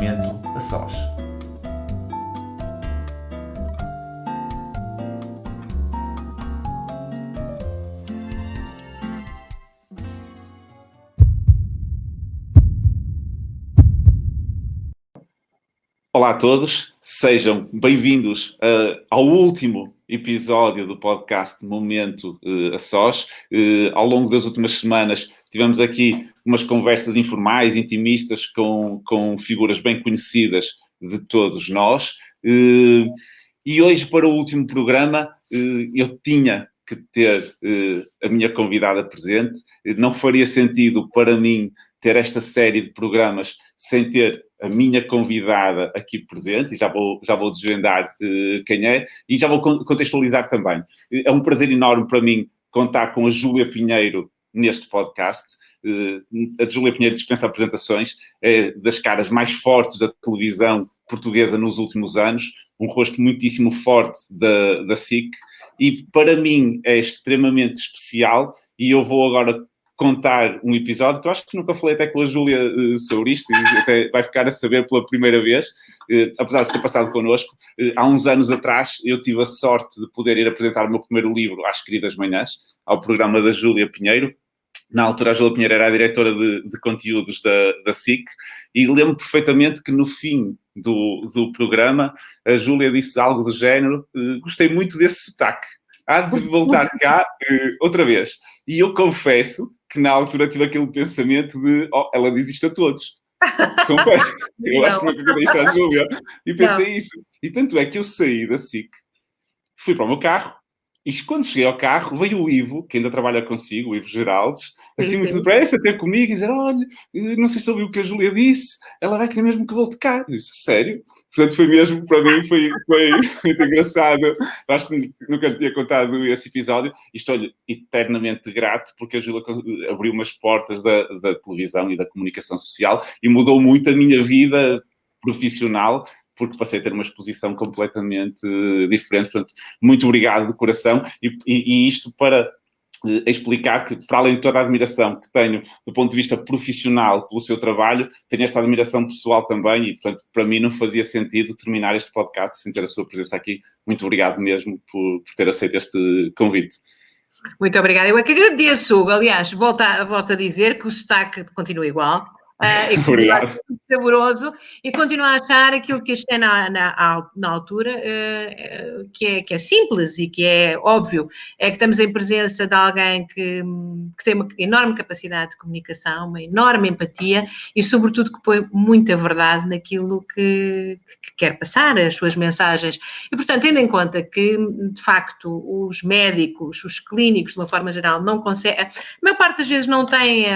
Momento a Sós. Olá a todos, sejam bem-vindos ao último episódio do podcast Momento a Sós. Ao longo das últimas semanas tivemos aqui umas conversas informais, intimistas, com figuras bem conhecidas de todos nós. E hoje, para o último programa, eu tinha que ter a minha convidada presente. Não faria sentido para mim ter esta série de programas sem ter a minha convidada aqui presente, e já vou desvendar quem é, e já vou contextualizar também. É um prazer enorme para mim contar com a Júlia Pinheiro neste podcast. A Júlia Pinheiro dispensa apresentações, é das caras mais fortes da televisão portuguesa nos últimos anos, um rosto muitíssimo forte da SIC, e para mim é extremamente especial, e eu vou agora contar um episódio que eu acho que nunca falei até com a Júlia sobre isto, e até vai ficar a saber pela primeira vez, apesar de ter passado connosco. Há uns anos atrás eu tive a sorte de poder ir apresentar o meu primeiro livro às Queridas Manhãs, ao programa da Júlia Pinheiro. Na altura a Júlia Pinheiro era a diretora de conteúdos da SIC, e lembro perfeitamente que no fim do programa a Júlia disse algo do género: gostei muito desse sotaque, há de voltar cá outra vez. E eu confesso que na altura tive aquele pensamento de, ela diz isto a todos. Confesso, eu acho que nunca contei isto à Júlia. E pensei isso. E tanto é que eu saí da SIC, fui para o meu carro, e quando cheguei ao carro, veio o Ivo, que ainda trabalha consigo, o Ivo Geraldes, assim muito depressa, até comigo, e dizer: olha, não sei se ouviu o que a Júlia disse, ela vai querer mesmo que volte cá. Eu disse: sério? Portanto, foi mesmo, para mim, foi muito engraçado. Acho que nunca lhe tinha contado esse episódio. E estou-lhe eternamente grato, porque a Júlia abriu umas portas da televisão e da comunicação social e mudou muito a minha vida profissional, porque passei a ter uma exposição completamente diferente. Portanto, muito obrigado de coração. E isto para explicar que, para além de toda a admiração que tenho do ponto de vista profissional pelo seu trabalho, tenho esta admiração pessoal também, e, portanto, para mim não fazia sentido terminar este podcast sem ter a sua presença aqui. Muito obrigado mesmo por ter aceito este convite. Muito obrigada. Eu é que agradeço. Aliás, volto a dizer que o sotaque continua igual. E obrigado. Muito saboroso, e continuo a achar aquilo que achei na altura, que é simples e que é óbvio, é que estamos em presença de alguém que tem uma enorme capacidade de comunicação, uma enorme empatia e, sobretudo, que põe muita verdade naquilo que quer passar, as suas mensagens. E, portanto, tendo em conta que, de facto, os médicos, os clínicos, de uma forma geral, não conseguem, a maior parte das vezes não têm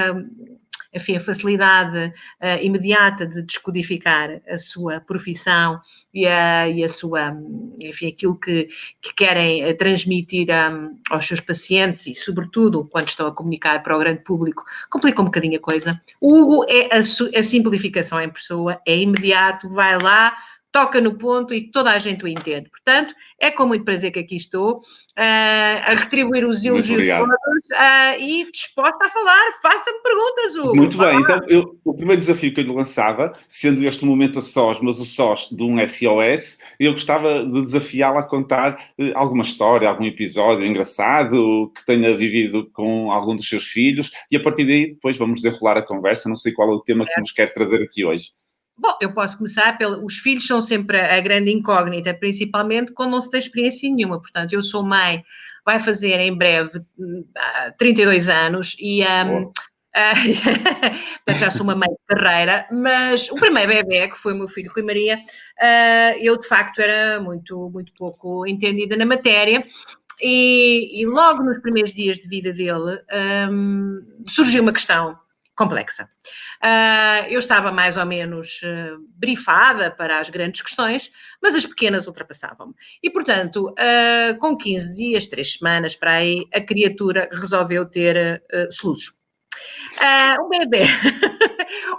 a facilidade imediata de descodificar a sua profissão e a sua, enfim, aquilo que querem transmitir aos seus pacientes e, sobretudo, quando estão a comunicar para o grande público, complica um bocadinho a coisa. O Hugo é a simplificação em pessoa, é imediato, vai lá, toca no ponto e toda a gente o entende. Portanto, é com muito prazer que aqui estou, a retribuir os elogios todos e disposta a falar. Faça-me perguntas, Hugo. Muito bem, então o primeiro desafio que eu lhe lançava, sendo este momento a sós, mas o sós de um SOS, eu gostava de desafiá-la a contar alguma história, algum episódio engraçado que tenha vivido com algum dos seus filhos, e a partir daí depois vamos desenrolar a conversa. Não sei qual é o tema que nos quer trazer aqui hoje. Bom, eu posso começar os filhos são sempre a grande incógnita, principalmente quando não se tem experiência nenhuma. Portanto, eu sou mãe, vai fazer em breve 32 anos e... portanto, já sou uma mãe de carreira, mas o primeiro bebê, que foi o meu filho Rui Maria, eu de facto era muito, muito pouco entendida na matéria. E logo nos primeiros dias de vida dele surgiu uma questão complexa. Eu estava mais ou menos brifada para as grandes questões, mas as pequenas ultrapassavam-me. E, portanto, com 15 dias, 3 semanas para aí, a criatura resolveu ter soluços. Um bebê,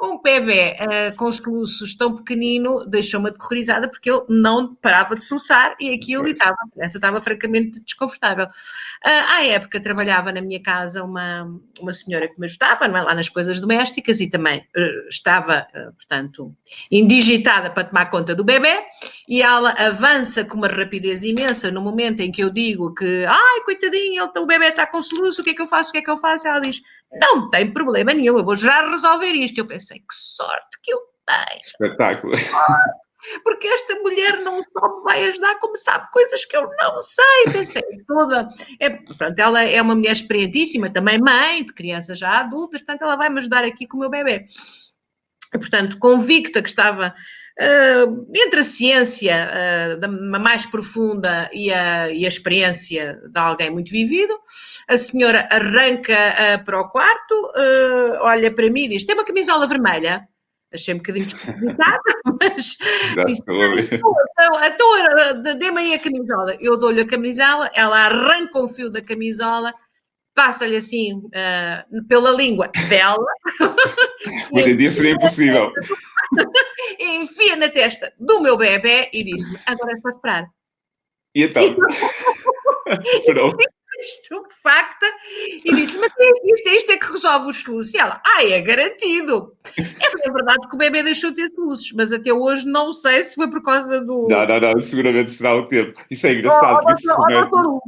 Um bebê com soluços tão pequenino deixou-me aterrorizada porque ele não parava de soluçar e aquilo a criança estava francamente desconfortável. À época trabalhava na minha casa uma senhora que me ajudava, não é, lá nas coisas domésticas e também estava, portanto, indigitada para tomar conta do bebê e ela avança com uma rapidez imensa no momento em que eu digo que, ai, coitadinho, o bebê está com soluço, o que é que eu faço, Ela diz, não tem problema nenhum, eu vou já resolver isto. Eu pensei, que sorte que eu tenho. Espetáculo. Porque esta mulher não só me vai ajudar, como sabe coisas que eu não sei. Pensei toda. Pronto, ela é uma mulher experientíssima, também mãe de crianças já adultas, portanto, ela vai me ajudar aqui com o meu bebê. E, portanto, convicta que estava entre a ciência mais profunda e a experiência de alguém muito vivido, a senhora arranca para o quarto, olha para mim e diz, tem uma camisola vermelha? Achei um bocadinho desconcertada, mas disse, então dê-me aí a camisola. Eu dou-lhe a camisola, ela arranca um fio da camisola, passa-lhe assim pela língua dela. Hoje em dia seria impossível. Enfia na testa do meu bebê e disse-me, agora é só esperar. E então? Esperou. Estupefacta e disse, mas isto é que resolve os soluços. E ela, é garantido. É verdade que o bebê deixou de ter soluços, mas até hoje não sei se foi por causa do... Não, seguramente será o tempo. Isso é engraçado. Doutor Hugo,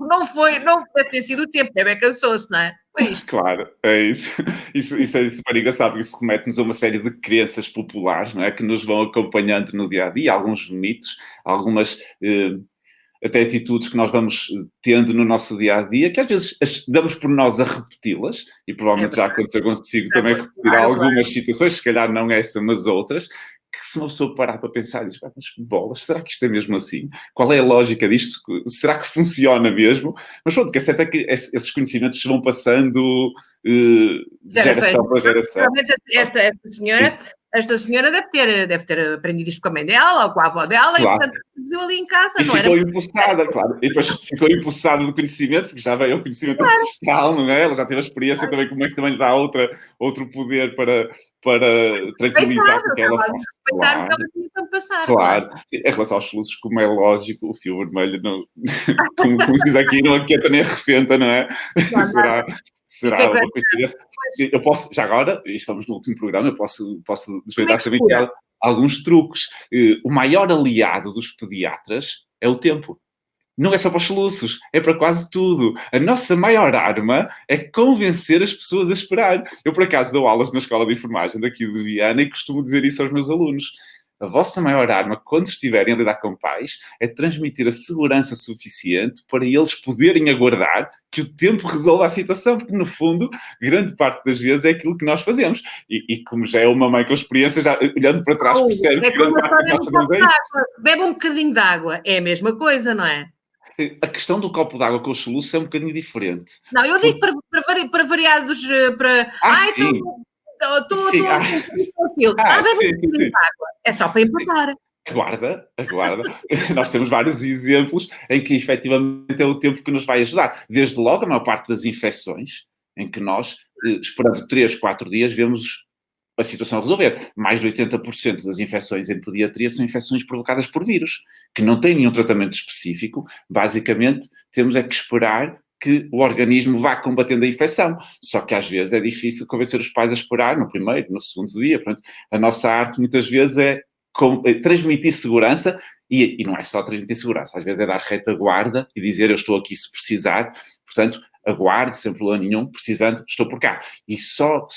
não deve ter sido o tempo, o bebê cansou-se, não é? Foi isto. Claro, é isso. Isso é super engraçado, porque isso remete-nos a uma série de crenças populares, não é? Que nos vão acompanhando no dia-a-dia, alguns mitos, algumas... até atitudes que nós vamos tendo no nosso dia-a-dia, que às vezes damos por nós a repeti-las, e provavelmente já aconteceu consigo também repetir algumas situações, se calhar não essa, mas outras, que se uma pessoa parar para pensar, diz, mas bolas, será que isto é mesmo assim? Qual é a lógica disto? Será que funciona mesmo? Mas pronto, o que é certo é que esses conhecimentos se vão passando de geração para geração. Esta senhora deve ter aprendido isto com a mãe dela ou com a avó dela, claro. E portanto viu ali em casa. E não ficou impulsada, claro. E depois ficou impulsada do conhecimento, porque já veio o conhecimento ancestral, não é? Ela já teve a experiência também, como é que também lhe dá outro poder para tranquilizar com aquela fase. Claro. O que ela tinha para passar. Claro. Em relação aos soluços, como é lógico, o fio vermelho, não, como se diz aqui, não aquieta nem arrefenta, não é? Será uma coincidência. Eu posso, já agora, e estamos no último programa, eu posso desvendar também que há alguns truques. O maior aliado dos pediatras é o tempo. Não é só para os soluços, é para quase tudo. A nossa maior arma é convencer as pessoas a esperar. Eu, por acaso, dou aulas na Escola de Enfermagem daqui de Viana e costumo dizer isso aos meus alunos. A vossa maior arma, quando estiverem a lidar com pais, é transmitir a segurança suficiente para eles poderem aguardar que o tempo resolva a situação, porque, no fundo, grande parte das vezes é aquilo que nós fazemos. E como já é uma mãe com experiência, já olhando para trás, percebe que grande parte do que nós fazemos é isso. Bebe um bocadinho de água, é a mesma coisa, não é? A questão do copo de água com os soluços é um bocadinho diferente. Não, eu digo para variados... Sim. Estou sim. É só para empatar. Aguarda. Nós temos vários exemplos em que, efetivamente, é o tempo que nos vai ajudar. Desde logo, a maior parte das infecções, em que nós, esperando 3, 4 dias, vemos a situação a resolver. Mais de 80% das infecções em pediatria são infecções provocadas por vírus, que não têm nenhum tratamento específico. Basicamente, temos é que esperar que o organismo vá combatendo a infecção. Só que às vezes é difícil convencer os pais a esperar no primeiro, no segundo dia. Portanto, a nossa arte muitas vezes é transmitir segurança e não é só transmitir segurança, às vezes é dar retaguarda e dizer eu estou aqui se precisar, portanto aguarde sem problema nenhum, precisando, estou por cá. E só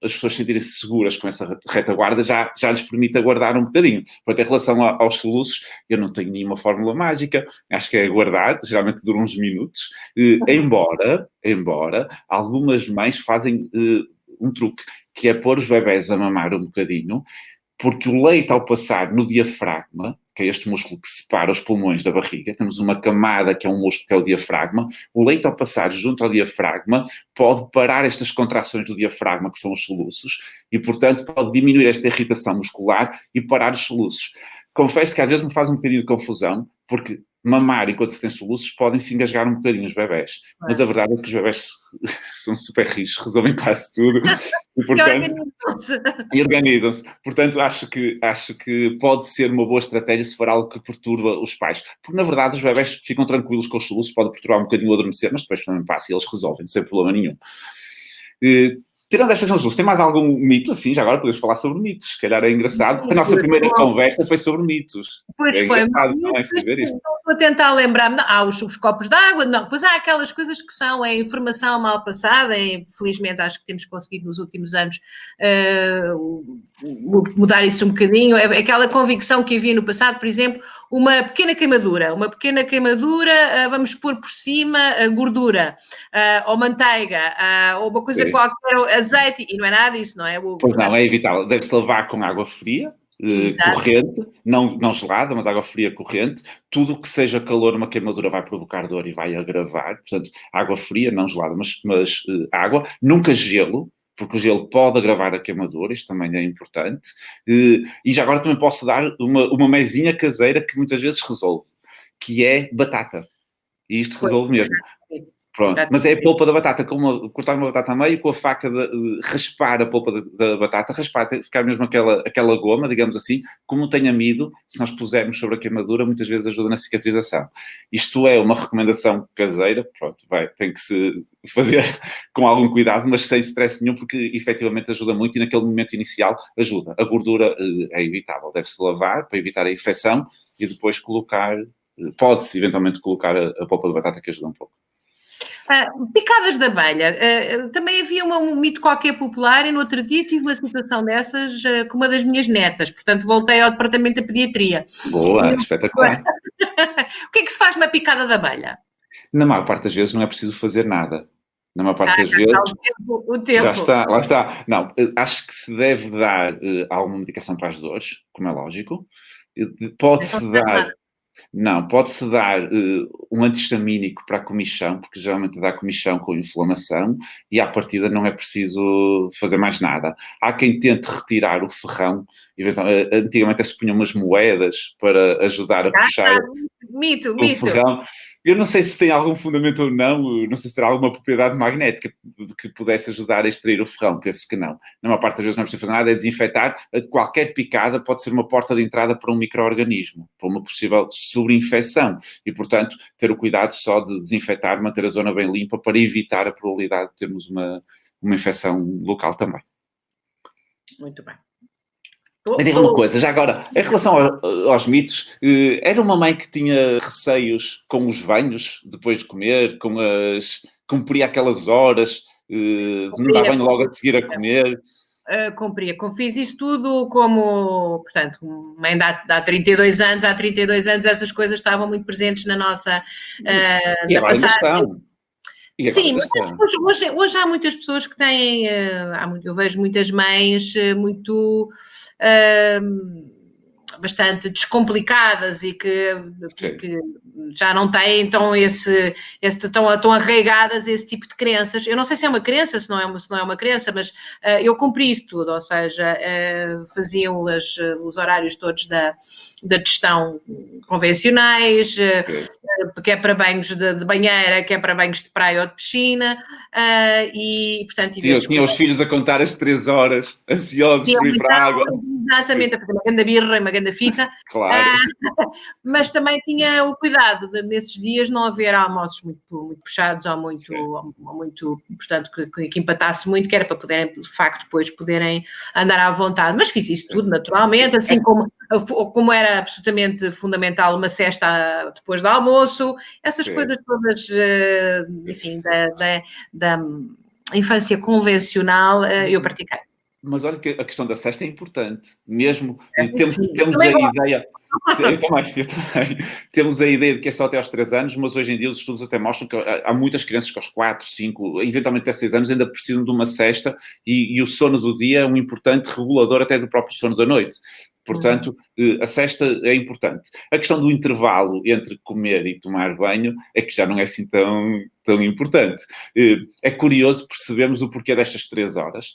as pessoas sentirem-se seguras com essa retaguarda já lhes permite aguardar um bocadinho. Portanto, em relação aos soluços, eu não tenho nenhuma fórmula mágica, acho que é aguardar, geralmente dura uns minutos, embora algumas mães fazem um truque, que é pôr os bebés a mamar um bocadinho, porque o leite, ao passar no diafragma, que é este músculo que separa os pulmões da barriga, temos uma camada que é um músculo que é o diafragma, o leite, ao passar junto ao diafragma, pode parar estas contrações do diafragma, que são os soluços, e, portanto, pode diminuir esta irritação muscular e parar os soluços. confesso que às vezes me faz um bocadinho de confusão, porque mamar enquanto se tem soluços podem se engasgar um bocadinho os bebés. Mas a verdade é que os bebés são super rijos, resolvem quase tudo. E, portanto, e organizam-se. Portanto, acho que pode ser uma boa estratégia se for algo que perturba os pais. Porque, na verdade, os bebés ficam tranquilos com os soluços, pode perturbar um bocadinho o adormecer, mas depois também passa e eles resolvem, sem problema nenhum. Tirando estas questões, tem mais algum mito assim? Já agora podemos falar sobre mitos, se calhar é engraçado. A nossa primeira conversa foi sobre mitos. Pois é foi, engraçado, não é? Ver isto. Estou a tentar lembrar-me. Há os copos de água, não. Pois há aquelas coisas que são a informação mal passada, e felizmente acho que temos conseguido nos últimos anos mudar isso um bocadinho. É aquela convicção que havia no passado, por exemplo, uma pequena queimadura, vamos pôr por cima a gordura, ou manteiga, ou uma coisa qualquer, azeite, e não é nada disso, não é? Pois não, é evitável. Deve-se lavar com água fria, corrente, não gelada, mas água fria corrente. Tudo o que seja calor numa queimadura vai provocar dor e vai agravar. Portanto, água fria, não gelada, mas água. Nunca gelo, porque o gelo pode agravar a queimadura, isto também é importante. E já agora também posso dar uma mesinha caseira que muitas vezes resolve, que é batata. E isto resolve mesmo. Pronto, mas é a polpa da batata, cortar uma batata a meio, com a faca raspar a polpa da batata, ficar mesmo aquela goma, digamos assim, como tem amido, se nós pusermos sobre a queimadura, muitas vezes ajuda na cicatrização. Isto é uma recomendação caseira, pronto, tem que se fazer com algum cuidado, mas sem stress nenhum, porque efetivamente ajuda muito e naquele momento inicial ajuda. A gordura é evitável, deve-se lavar para evitar a infecção e depois pode-se eventualmente colocar a polpa de batata que ajuda um pouco. Picadas de abelha. Também havia um mito qualquer popular e no outro dia tive uma situação dessas com uma das minhas netas. Portanto, voltei ao departamento de pediatria. Boa, espetacular. O que é que se faz numa picada de abelha? Na maior parte das vezes não é preciso fazer nada. Na maior parte das vezes... O tempo. Já está, lá está. Não, acho que se deve dar alguma medicação para as dores, como é lógico. Pode-se dar... Não, pode-se dar um antihistamínico para a comichão, porque geralmente dá comichão com inflamação, e à partida não é preciso fazer mais nada. Há quem tente retirar o ferrão, antigamente se punham umas moedas para ajudar a puxar mito. ferrão. Eu não sei se tem algum fundamento ou não sei se terá alguma propriedade magnética que pudesse ajudar a extrair o ferrão, penso que não. Na maior parte das vezes não é preciso fazer nada, é desinfetar. Qualquer picada pode ser uma porta de entrada para um micro-organismo, para uma possível sobreinfecção. E, portanto, ter o cuidado só de desinfetar, manter a zona bem limpa para evitar a probabilidade de termos uma infecção local também. Muito bem. Me diga uma coisa, já agora, em relação aos mitos, era uma mãe que tinha receios com os banhos, depois de comer, cumpria aquelas horas, de não dar banho logo a seguir a comer? Fiz isso tudo como, portanto, mãe há 32 anos, essas coisas estavam muito presentes na nossa e agora ainda estão. Sim, mas hoje há muitas pessoas que têm, eu vejo muitas mães muito bastante descomplicadas e que já não têm então estão arraigadas a esse tipo de crenças. Eu não sei se é uma crença, se não é uma crença, mas eu cumpri isso tudo, ou seja, faziam os horários todos da gestão convencionais, que é para banhos de banheira, que é para banhos de praia ou de piscina, e portanto... Tinha os filhos a contar as 3 horas, ansiosos por ir para a água. Exatamente, a fazer uma grande birra e uma grande fita. Claro. Mas também tinha o cuidado de, nesses dias, não haver almoços muito puxados ou muito portanto, que empatasse muito, que era para poderem, de facto, depois poderem andar à vontade. Mas fiz isso tudo naturalmente, assim como era absolutamente fundamental uma cesta depois do almoço, essas coisas todas, enfim, da infância convencional, eu pratiquei. Mas olha que a questão da cesta é importante. Mesmo temos a ideia... Eu também. Temos a ideia de que é só até aos 3 anos, mas hoje em dia os estudos até mostram que há muitas crianças que aos 4, 5, eventualmente até 6 anos ainda precisam de uma cesta e o sono do dia é um importante regulador até do próprio sono da noite. Portanto, a cesta é importante. A questão do intervalo entre comer e tomar banho é que já não é assim tão importante. É curioso percebermos o porquê destas 3 horas,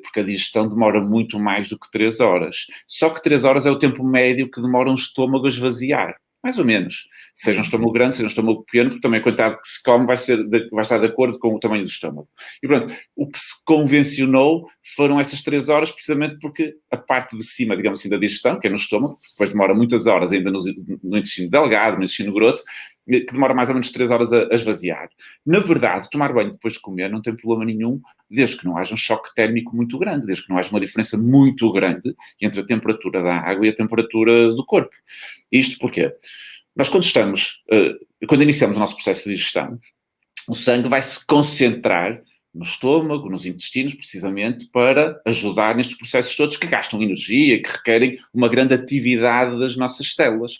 porque a digestão demora muito mais do que 3 horas. Só que 3 horas é o tempo médio que demora um estômago a esvaziar. Mais ou menos. Seja um estômago grande, seja um estômago pequeno, porque também a quantidade que se come vai estar de acordo com o tamanho do estômago. E pronto, o que se convencionou foram essas 3 horas, precisamente porque a parte de cima, digamos assim, da digestão, que é no estômago, depois demora muitas horas ainda no intestino delgado, no intestino grosso, que demora mais ou menos 3 horas a esvaziar. Na verdade, tomar banho depois de comer não tem problema nenhum, desde que não haja um choque térmico muito grande, desde que não haja uma diferença muito grande entre a temperatura da água e a temperatura do corpo. Isto porquê? Nós quando iniciamos o nosso processo de digestão, o sangue vai se concentrar no estômago, nos intestinos, precisamente para ajudar nestes processos todos que gastam energia, que requerem uma grande atividade das nossas células.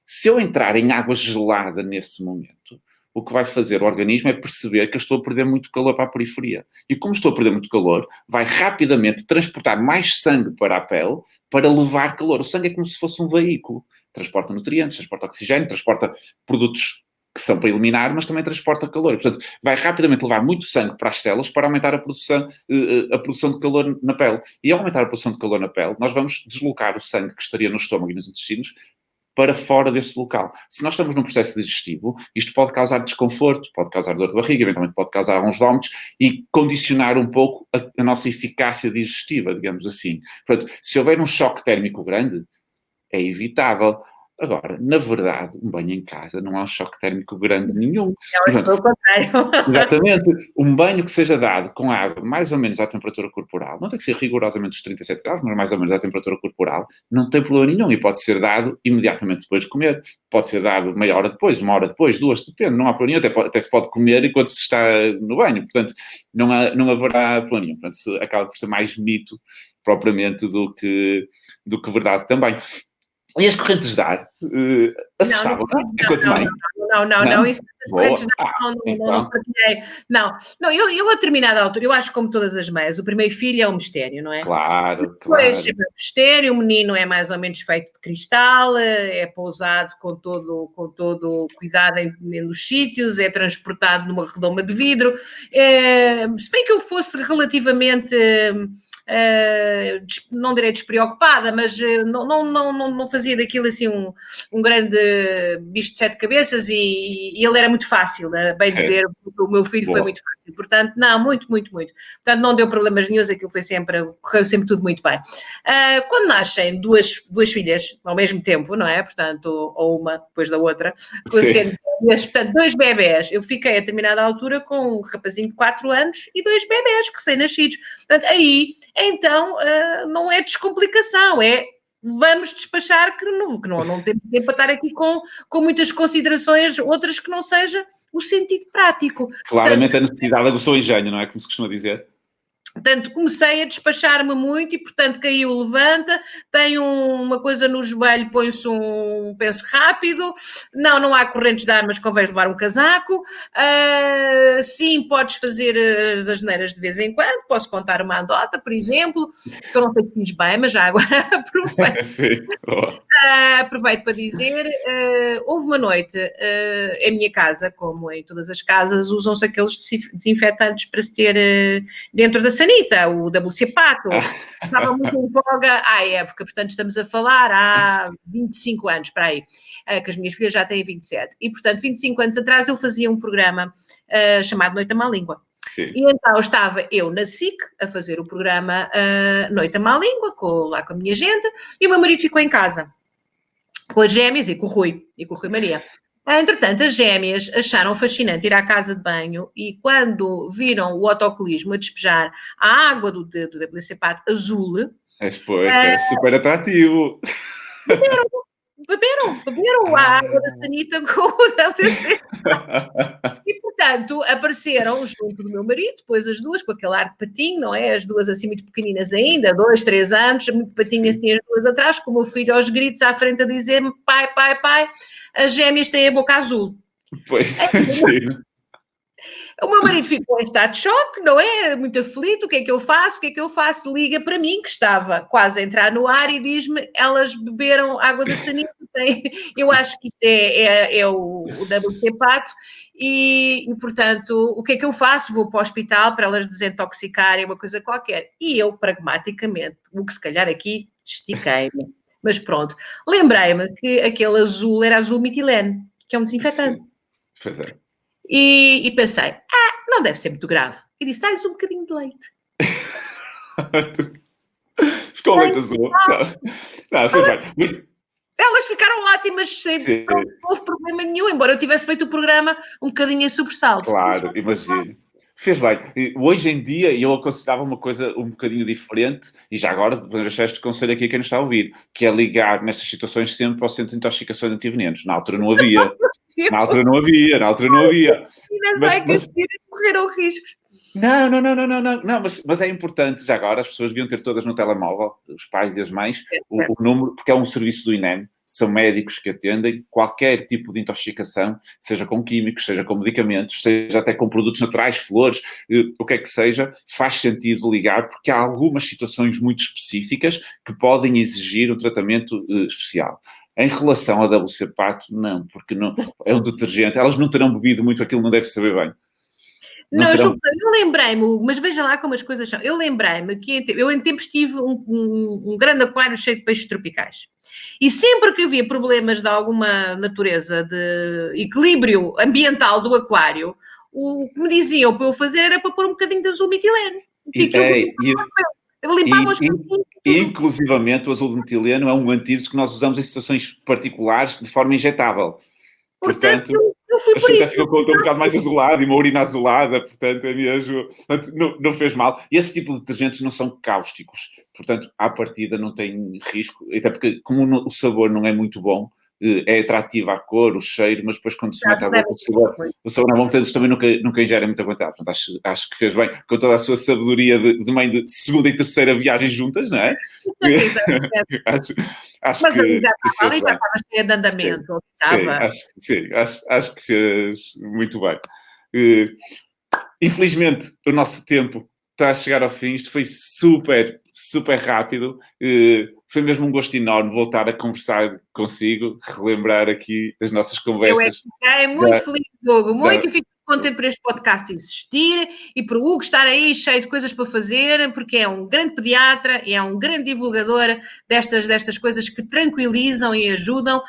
Se eu entrar em água gelada nesse momento, o que vai fazer o organismo é perceber que eu estou a perder muito calor para a periferia. E como estou a perder muito calor, vai rapidamente transportar mais sangue para a pele para levar calor. O sangue é como se fosse um veículo. Transporta nutrientes, transporta oxigênio, transporta produtos que são para eliminar, mas também transporta calor. E, portanto, vai rapidamente levar muito sangue para as células para aumentar a produção de calor na pele. E ao aumentar a produção de calor na pele, nós vamos deslocar o sangue que estaria no estômago e nos intestinos para fora desse local. Se nós estamos num processo digestivo, isto pode causar desconforto, pode causar dor de barriga, eventualmente pode causar alguns vômitos e condicionar um pouco a nossa eficácia digestiva, digamos assim. Portanto, se houver um choque térmico grande, é evitável. Agora, na verdade, um banho em casa não há um choque térmico grande nenhum. É o contrário. Exatamente. Um banho que seja dado com água mais ou menos à temperatura corporal, não tem que ser rigorosamente os 37 graus, mas mais ou menos à temperatura corporal, não tem problema nenhum e pode ser dado imediatamente depois de comer, pode ser dado meia hora depois, 1 hora depois, 2, depende, não há problema nenhum, até se pode comer enquanto se está no banho, portanto, não haverá problema nenhum. Portanto, acaba por ser mais mito propriamente do que verdade também. E as correntes de ar assustavam, não? Enquanto mãe? Não, isso das correntes de ar não partilhei. Não, eu a determinada altura, eu acho que como todas as mães, o primeiro filho é um mistério, não é? Claro. Depois é um mistério, o menino é mais ou menos feito de cristal, é pousado com todo o cuidado nos sítios, é transportado numa redoma de vidro. Se bem que eu fosse relativamente, não direi despreocupada, mas não fazia daquilo assim um grande bicho de 7 cabeças e ele era muito fácil, bem Sim. dizer, o meu filho foi muito fácil. Portanto, não, muito. Portanto, não deu problemas nenhums, aquilo correu sempre tudo muito bem. Quando nascem duas filhas ao mesmo tempo, não é? Portanto, ou uma depois da outra, portanto, 2 bebés. Eu fiquei a determinada altura com um rapazinho de 4 anos e 2 bebés recém-nascidos. Portanto, aí, então, não é descomplicação, vamos despachar que não temos tempo para estar aqui com muitas considerações, outras que não seja o sentido prático. Claramente, portanto, a necessidade aguçou o engenho, não é? Como se costuma dizer. Portanto, comecei a despachar-me muito e, portanto, caiu, levanta, tem uma coisa no joelho, põe-se um penso rápido, não há correntes de ar, mas convém levar um casaco, sim, podes fazer as asneiras de vez em quando, posso contar uma andota, por exemplo, que eu não sei se fiz bem, mas já agora aproveito para dizer, houve uma noite, em minha casa, como em todas as casas, usam-se aqueles desinfetantes para se ter dentro da sanita, o WC-Pato, estava muito em voga à época, portanto estamos a falar há 25 anos, para aí, que as minhas filhas já têm 27, e portanto 25 anos atrás eu fazia um programa chamado Noite à Má Língua. Sim. E então estava eu na SIC a fazer o programa Noite à Má Língua, lá com a minha gente, e o meu marido ficou em casa, com as gêmeas e com o Rui Maria. Entretanto, as gêmeas acharam fascinante ir à casa de banho e quando viram o autocolismo a despejar a água do WC-Pato azul... Pois, era super atrativo. Beberam a água da sanita com o WC. E, portanto, apareceram junto do meu marido, depois as duas, com aquele ar de patinho, não é? As duas assim muito pequeninas ainda, 2, 3 anos, muito patinho assim as duas atrás, com o meu filho aos gritos à frente a dizer-me, pai, as gêmeas têm a boca azul. Pois, O meu marido ficou em estado de choque, não é? Muito aflito, o que é que eu faço? O que é que eu faço? Liga para mim, que estava quase a entrar no ar, e diz-me, elas beberam água da sanita. Eu acho que isto é o WC Pato, e, portanto, o que é que eu faço? Vou para o hospital para elas desintoxicarem, uma coisa qualquer. E eu, pragmaticamente, o que se calhar aqui, estiquei-me. Mas pronto, lembrei-me que aquele azul era azul metilene, que é um desinfetante. Sim. Pois é. E pensei, não deve ser muito grave. E disse, dá-lhes um bocadinho de leite. Ficou leite azul. Não, fez bem. Elas ficaram ótimas, não houve problema nenhum, embora eu tivesse feito o programa um bocadinho em sobressalto. Claro, imagino. Fez bem. Hoje em dia, eu aconselhava uma coisa um bocadinho diferente, e já agora, vou deixar este conselho aqui a quem nos está a ouvir, que é ligar nestas situações sempre ao centro de intoxicação de antivenenos. Na altura não havia. Na altura não havia. E não sei que correram riscos. Não, mas é importante, já agora, as pessoas deviam ter todas no telemóvel, os pais e as mães, o número, porque é um serviço do INEM, são médicos que atendem qualquer tipo de intoxicação, seja com químicos, seja com medicamentos, seja até com produtos naturais, flores, o que é que seja, faz sentido ligar, porque há algumas situações muito específicas que podem exigir um tratamento especial. Em relação ao WC Pato, não, porque não, é um detergente, elas não terão bebido muito, aquilo não deve saber bem. Não, eu lembrei-me, mas veja lá como as coisas são. Eu lembrei-me que eu em tempos tive um grande aquário cheio de peixes tropicais. E sempre que havia problemas de alguma natureza de equilíbrio ambiental do aquário, o que me diziam para eu fazer era para pôr um bocadinho de azul metileno. Eu limpava os inclusivamente o azul de metileno é um antídoto que nós usamos em situações particulares de forma injetável. Portanto, eu fui por isso. Ficou um bocado mais azulado e uma urina azulada, portanto, é mesmo. Não fez mal. E esse tipo de detergentes não são cáusticos, portanto, à partida não tem risco, até porque, como o sabor não é muito bom, é atrativo à cor, o cheiro, mas depois quando se mete à boca o sabor não é bom, portanto, também nunca ingerem muita quantidade. Portanto, acho que fez bem, com toda a sua sabedoria de mãe de segunda e terceira viagem juntas, não é? Acho que já estava cheia de andamento. Acho que fez muito bem. Infelizmente, o nosso tempo está a chegar ao fim. Isto foi super, super rápido. Foi mesmo um gosto enorme voltar a conversar consigo, relembrar aqui as nossas conversas. Eu fiquei muito feliz, Hugo, muito, e fico contente por este podcast existir e por o Hugo estar aí cheio de coisas para fazer, porque é um grande pediatra e é um grande divulgador destas coisas que tranquilizam e ajudam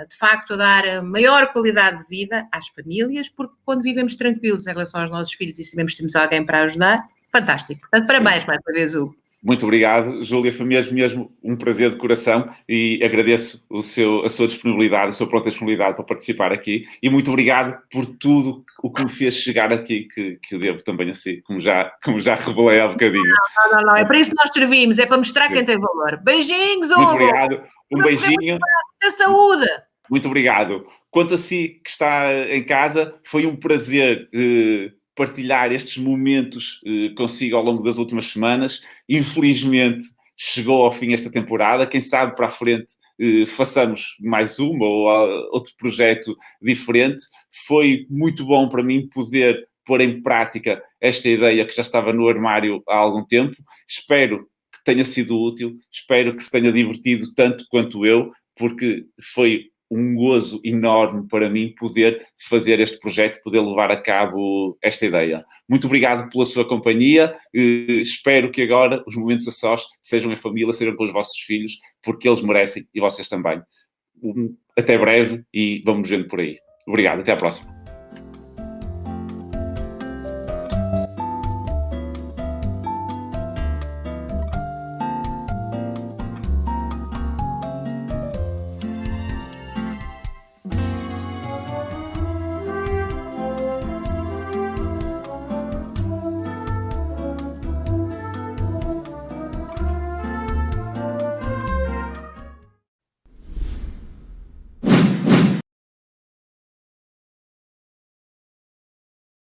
de facto a dar maior qualidade de vida às famílias, porque quando vivemos tranquilos em relação aos nossos filhos e sabemos que temos alguém para ajudar, fantástico. Portanto, parabéns mais uma vez, Hugo. Muito obrigado, Júlia, foi mesmo um prazer de coração e agradeço a sua disponibilidade, a sua pronta disponibilidade para participar aqui e muito obrigado por tudo o que me fez chegar aqui, que eu devo também assim, como já revelei há bocadinho. Não, é para isso que nós servimos, é para mostrar quem tem valor. Beijinhos, Hugo! Muito obrigado, um beijinho. Da saúde! Muito obrigado. Quanto a si que está em casa, foi um prazer partilhar estes momentos consigo ao longo das últimas semanas. Infelizmente, chegou ao fim esta temporada. Quem sabe para a frente façamos mais uma ou outro projeto diferente. Foi muito bom para mim poder pôr em prática esta ideia que já estava no armário há algum tempo. Espero que tenha sido útil, espero que se tenha divertido tanto quanto eu, porque foi um gozo enorme para mim poder fazer este projeto, poder levar a cabo esta ideia. Muito obrigado pela sua companhia. Espero que agora os momentos a sós sejam em família, sejam com os vossos filhos, porque eles merecem e vocês também. Até breve e vamos vendo por aí. Obrigado, até à próxima.